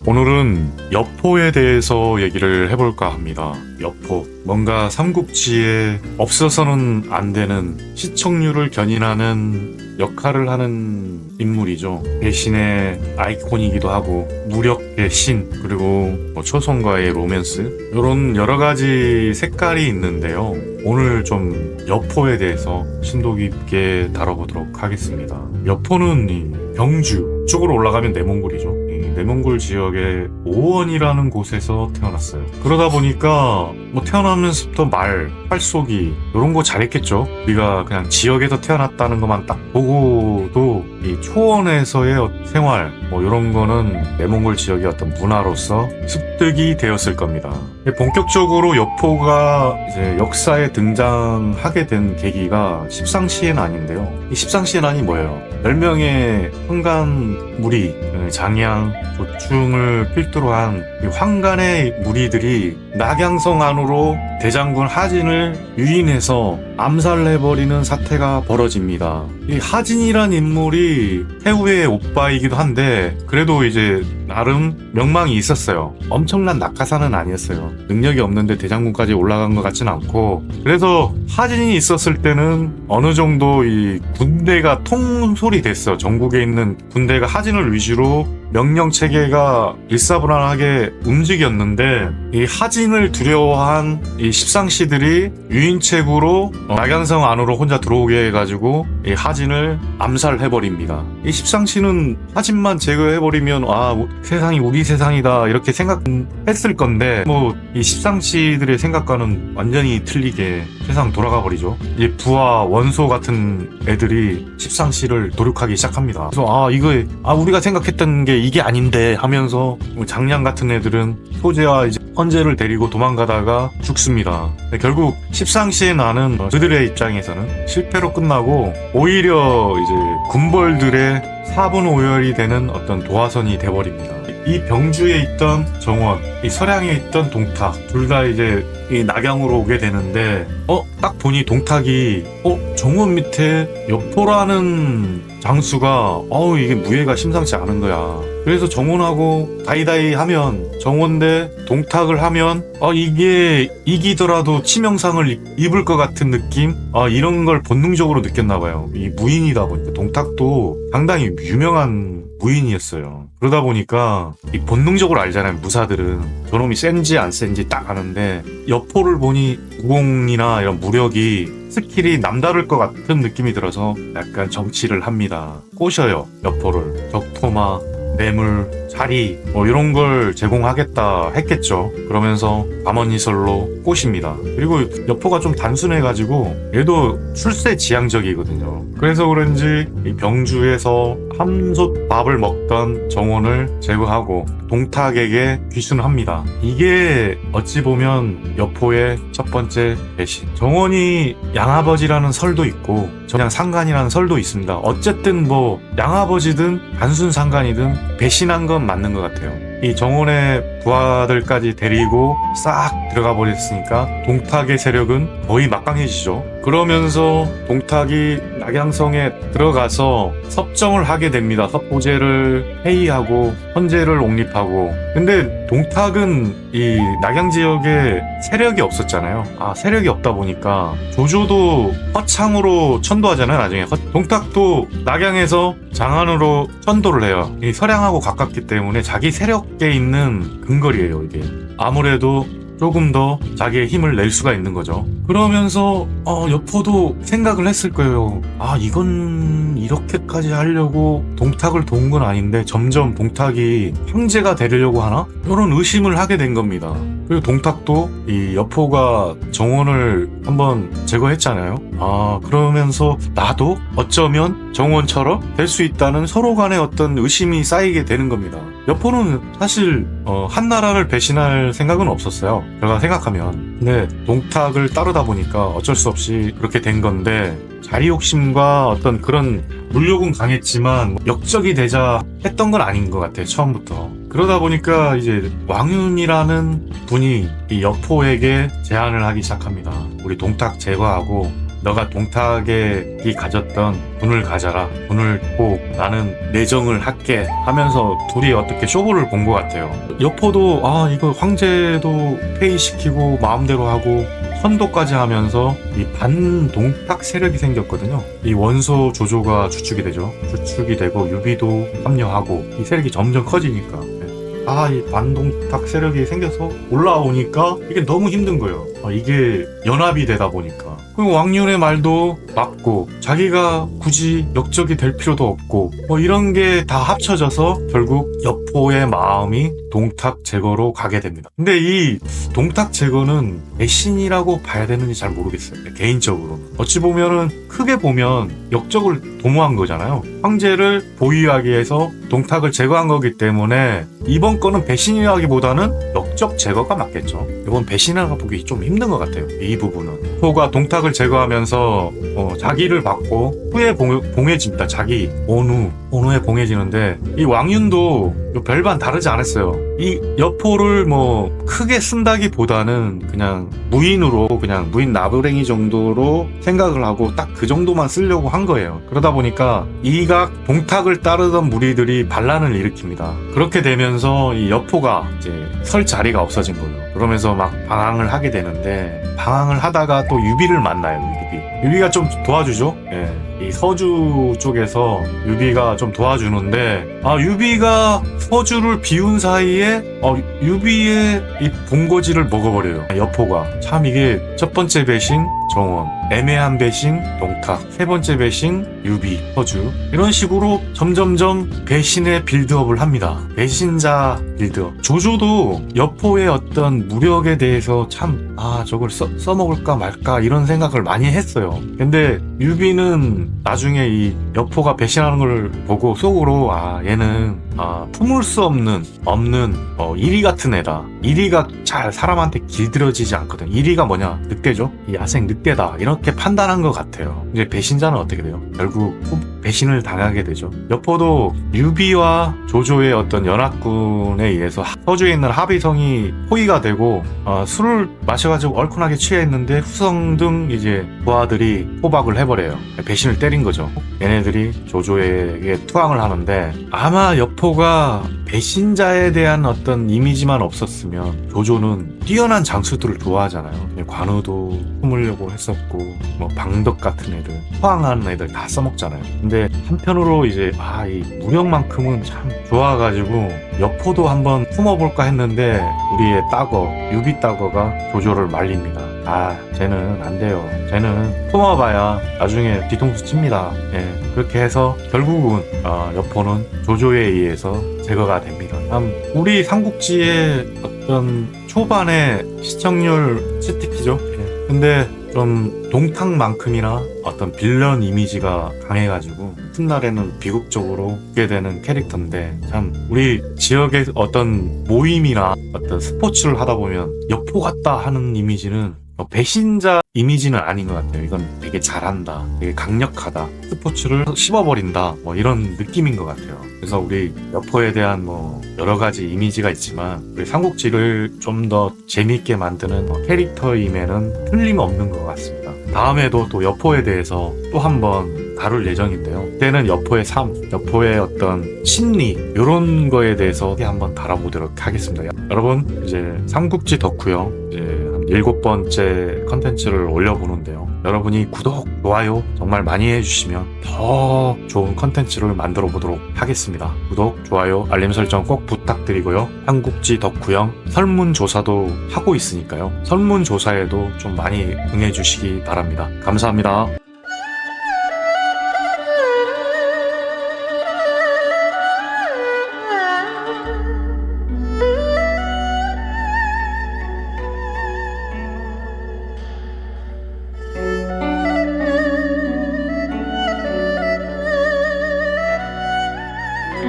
오늘은 여포에 대해서 얘기를 해볼까 합니다. 여포. 뭔가 삼국지에 없어서는 안 되는 시청률을 견인하는 역할을 하는 인물이죠. 배신의 아이콘이기도 하고 무력의 신, 그리고 초성과의 로맨스, 이런 여러 가지 색깔이 있는데요. 오늘 좀 여포에 대해서 심도 깊게 다뤄보도록 하겠습니다. 여포는 이 경주 쪽으로 올라가면 내몽골이죠. 이 내몽골 지역의 오원이라는 곳에서 태어났어요. 그러다 보니까 태어나면서부터 말, 활쏘기 이런 거 잘했겠죠. 우리가 그냥 지역에서 태어났다는 것만 딱 보고도 이 초원에서의 생활 이런 거는 내몽골 지역의 어떤 문화로서 습득이 되었을 겁니다. 본격적으로 여포가 이제 역사에 등장하게 된 계기가 십상시엔안인데요. 이 십상시엔안이 뭐예요? 10명의 황간 무리, 장양, 조충을 필두로 한 이 황간의 무리들이 낙양성 안으로 대장군 하진을 유인해서 암살해버리는 사태가 벌어집니다. 이 하진이란 인물이 태후의 오빠이기도 한데 그래도 이제 나름 명망이 있었어요. 엄청난 낙하산은 아니었어요. 능력이 없는데 대장군까지 올라간 것 같진 않고, 그래서 하진이 있었을 때는 어느 정도 이 군대가 통솔이 됐어. 전국에 있는 군대가 하진을 위주로 명령 체계가 일사불란하게 움직였는데, 이 하진을 두려워한 이 십상시들이 유인책으로 낙양성 안으로 혼자 들어오게 해가지고 이 하진을 암살해버립니다. 이 십상시는 하진만 제거해버리면 세상이 우리 세상이다 이렇게 생각했을 건데, 이 십상시들의 생각과는 완전히 틀리게 세상 돌아가 버리죠. 이 부하 원소 같은 애들이 십상시를 도륙하기 시작합니다. 그래서 우리가 생각했던 게 이게 아닌데 하면서 장량 같은 애들은 소재와 이제 헌재를 데리고 도망가다가 죽습니다. 결국 십상시의 나는 그들의 입장에서는 실패로 끝나고 오히려 이제 군벌들의 사분오열이 되는 어떤 도화선이 돼버립니다. 이 병주에 있던 정원, 이 서량에 있던 동탁, 둘 다 이제 이 낙양으로 오게 되는데, 딱 보니 동탁이, 정원 밑에 여포라는 장수가, 이게 무예가 심상치 않은 거야. 그래서 정원하고 다이다이 하면, 정원 대 동탁을 하면, 이게 이기더라도 치명상을 입을 것 같은 느낌? 이런 걸 본능적으로 느꼈나봐요. 이 무인이다 보니까. 동탁도 상당히 유명한 무인이었어요. 그러다 보니까 이 본능적으로 알잖아요. 무사들은 저놈이 센지 안 센지 딱 아는데, 여포를 보니 무공이나 이런 무력이 스킬이 남다를 것 같은 느낌이 들어서 약간 정치를 합니다. 꼬셔요. 여포를 적토마, 뇌물, 자리 이런 걸 제공하겠다 했겠죠. 그러면서 감언이설로 꼬십니다. 그리고 여포가 좀 단순해가지고 얘도 출세지향적이거든요. 그래서 그런지 이 병주에서 함솥 밥을 먹던 정원을 제거하고 동탁에게 귀순합니다. 이게 어찌 보면 여포의 첫 번째 배신. 정원이 양아버지라는 설도 있고 그냥 상간이라는 설도 있습니다. 어쨌든 양아버지든 단순 상간이든 배신한 건 맞는 것 같아요. 이 정원의 부하들까지 데리고 싹 들어가 버렸으니까 동탁의 세력은 거의 막강해지죠. 그러면서 동탁이 낙양성에 들어가서 섭정을 하게 됩니다. 섭보제를 회의하고 헌제를 옹립하고. 근데 동탁은 이 낙양 지역에 세력이 없었잖아요. 세력이 없다 보니까 조조도 허창으로 천도하잖아요. 나중에 동탁도 낙양에서 장안으로 천도를 해요. 이 서량하고 가깝기 때문에 자기 세력에 있는 근거리예요. 이게 아무래도 조금 더 자기의 힘을 낼 수가 있는 거죠. 그러면서 여포도 생각을 했을 거예요. 이건 이렇게까지 하려고 동탁을 도운 건 아닌데 점점 동탁이 황제가 되려고 하나? 이런 의심을 하게 된 겁니다. 그리고 동탁도 이 여포가 정원을 한번 제거했잖아요. 그러면서 나도 어쩌면 정원처럼 될 수 있다는 서로 간의 어떤 의심이 쌓이게 되는 겁니다. 여포는 사실 한나라를 배신할 생각은 없었어요. 제가 생각하면. 근데 동탁을 따르다 보니까 어쩔 수 없이 그렇게 된 건데, 자리 욕심과 어떤 그런 물욕은 강했지만 역적이 되자 했던 건 아닌 것 같아요. 처음부터. 그러다 보니까 이제 왕윤이라는 분이 이 여포에게 제안을 하기 시작합니다. 우리 동탁 제거하고 너가 동탁에 가졌던 분을 가져라. 분을 꼭 나는 내정을 할게 하면서 둘이 어떻게 쇼부를 본 것 같아요. 여포도 이거 황제도 폐위시키고 마음대로 하고 선도까지 하면서 이 반동탁 세력이 생겼거든요. 이 원소 조조가 주축이 되죠. 주축이 되고 유비도 합류하고 이 세력이 점점 커지니까 이 반동탁 세력이 생겨서 올라오니까 이게 너무 힘든 거예요. 이게 연합이 되다 보니까. 그리고 왕윤의 말도 맞고 자기가 굳이 역적이 될 필요도 없고 이런 게 다 합쳐져서 결국 여포의 마음이 동탁 제거로 가게 됩니다. 근데 이 동탁 제거는 배신이라고 봐야 되는지 잘 모르겠어요. 개인적으로. 어찌 보면은 크게 보면 역적을 도모한 거잖아요. 황제를 보위하기 위해서 동탁을 제거한 거기 때문에 이번 거는 배신이라기보다는 역적 제거가 맞겠죠. 이건 배신이라고 보기 좀 힘든 것 같아요. 이 부분은. 포가 동탁을 제거하면서 자기를 받고 후에 봉해집니다. 자기 온후에 봉해지는데 이 왕윤도 별반 다르지 않았어요. 이 여포를 크게 쓴다기보다는 그냥 무인 나부랭이 정도로 생각을 하고 딱 그 정도만 쓰려고 한 거예요. 그러다 보니까 이각 동탁을 따르던 무리들이 반란을 일으킵니다. 그렇게 되면서 이 여포가 이제 설 자리가 없어진 거예요. 그러면서 막 방황을 하게 되는데 방황을 하다가 또 유비를 만나요. 유비가 좀 도와주죠. 이 서주 쪽에서 유비가 좀 도와주는데 유비가 서주를 비운 사이에 유비의 이 본거지를 먹어버려요. 여포가. 참 이게 첫 번째 배신 정원, 애매한 배신 동탁, 세 번째 배신 유비, 서주. 이런 식으로 점점점 배신의 빌드업을 합니다. 배신자 빌드업. 조조도 여포의 어떤 무력에 대해서 참 저걸 써먹을까 말까 이런 생각을 많이 했어요. 근데 유비는 나중에 이 여포가 배신하는 걸 보고 속으로 얘는 품을 수 없는 이리 같은 애다. 이리가 잘 사람한테 길들여지지 않거든. 이리가 뭐냐? 늑대죠. 이 야생 늑대다. 이렇게 판단한 것 같아요. 이제 배신자는 어떻게 돼요? 결국 배신을 당하게 되죠. 여포도 유비와 조조의 어떤 연합군에 의해서 서주에 있는 합의성이 포위가 되고 술을 마셔가지고 얼큰하게 취해 있는데 후성 등 이제 부하들이 포박을 해버려요. 배신을 때린 거죠. 얘네들이 조조에게 투항을 하는데 아마 여포가 배신자에 대한 어떤 이미지만 없었으면 조조는 뛰어난 장수들을 좋아하잖아요. 관우도 품으려고 했었고 방덕 같은 애들, 포항하는 애들 다 써먹잖아요. 근데 한편으로 이제 이 무력만큼은 참 좋아가지고 여포도 한번 품어볼까 했는데 우리의 유비 따거가 조조를 말립니다. 쟤는 안 돼요. 쟤는 품어봐야 나중에 뒤통수 칩니다. 그렇게 해서 결국은 여포는 조조에 의해서 제거가 됩니다. 우리 삼국지의 어떤 초반의 시청률 치트키죠. 근데 좀 동탁만큼이나 어떤 빌런 이미지가 강해가지고 훗날에는 비극적으로 보게 되는 캐릭터인데 참 우리 지역의 어떤 모임이나 어떤 스포츠를 하다 보면 여포 같다 하는 이미지는 배신자 이미지는 아닌 것 같아요. 이건 되게 잘한다, 되게 강력하다, 스포츠를 씹어버린다 이런 느낌인 것 같아요. 그래서 우리 여포에 대한 여러 가지 이미지가 있지만 우리 삼국지를 좀 더 재미있게 만드는 캐릭터임에는 틀림없는 것 같습니다. 다음에도 또 여포에 대해서 또 한번 다룰 예정인데요. 그때는 여포의 삶, 여포의 어떤 심리 이런 거에 대해서 한번 다뤄보도록 하겠습니다. 여러분 이제 삼국지 덕후요 이제 7번째 컨텐츠를 올려보는데요. 여러분이 구독, 좋아요 정말 많이 해주시면 더 좋은 컨텐츠를 만들어 보도록 하겠습니다. 구독, 좋아요, 알림 설정 꼭 부탁드리고요. 삼국지 덕후형 설문조사도 하고 있으니까요. 설문조사에도 좀 많이 응해주시기 바랍니다. 감사합니다.